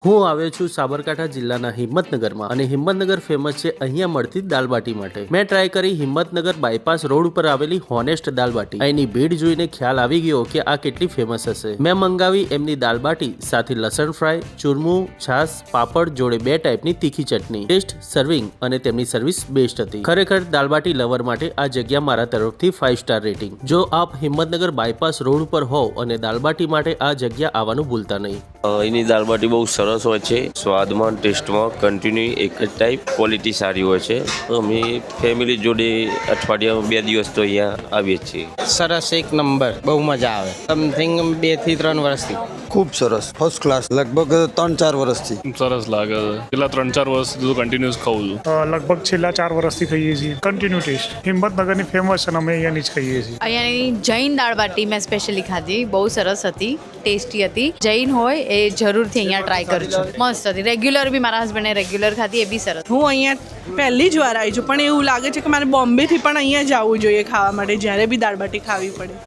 હું આવ્યો છું સાબરકાંઠા જિલ્લાના હિંમતનગરમાં અને હિંમતનગર ફેમસ છે અહીંયા મળતી દાલબાટી માટે. મેં ટ્રાય કરી હિંમતનગર બાયપાસ રોડ ઉપર આવેલી હોનેસ્ટ દાલબાટી. અહીંની ભીડ જોઈને ખ્યાલ આવી ગયો કે આ કેટલી ફેમસ હશે. મેં મંગાવી એમની દાલબાટી સાથે લસણ ફ્રાય, ચૂરમું, છાશ, પાપડ જોડે 2 ટાઈપની તીખી ચટણી. ટેસ્ટ, સર્વિંગ અને તેમની સર્વિસ બેસ્ટ હતી. ખરેખર દાલબાટી લવર માટે આ જગ્યા મારા તરફથી 5 સ્ટાર રેટિંગ. જો આપ હિંમતનગર બાયપાસ રોડ ઉપર હોવ અને દાલબાટી માટે આ જગ્યા આવવાનું ભૂલતા નહીં. અહીંની દાલબાટી બહુ સરસ હોય છે, સ્વાદમાં ટેસ્ટમાં કન્ટિન્યુ એક જ ટાઈપ, ક્વોલિટી સારી હોય છે. અમે ફેમિલી જોડે અઠવાડિયામાં 2 દિવસ તો અહીંયા આવીએ છીએ. સરસ, એક નંબર, બહુ મજા આવે. સમથિંગ 2 થી 3 વર્ષથી ખૂબ સરસ, ફર્સ્ટ ક્લાસ. લગભગ 3-4 વર્ષથી સરસ લાગે છે. છેલ્લા 3-4 વર્ષ સુધી કન્ટિન્યુઅસ ખાઉં છું. લગભગ છેલ્લા 4 વર્ષથી ખાઈએ છીએ. Continue test. હિંમતનગરની ફેમસ છે અને અમે અહીંયાની જ ખાઈએ છીએ. અહીંયાની જૈન દાળબાટી મેં સ્પેશિયલી ખાધી, બહુ સરસ હતી, ટેસ્ટી હતી. જૈન હોય એ જરૂરથી અહીંયા ટ્રાય કરજો, મસ્ત હતી. રેગ્યુલર બી મારા હસબન્ડે રેગ્યુલર ખાધી, એ બી સરસ. હું અહીંયા પહેલી જ વાર આવી છું, પણ એવું લાગે છે કે મારે બોમ્બેથી પણ અહીંયા જ આવવું જોઈએ ખાવા માટે, જ્યારે બી દાળબાટી ખાવી પડે.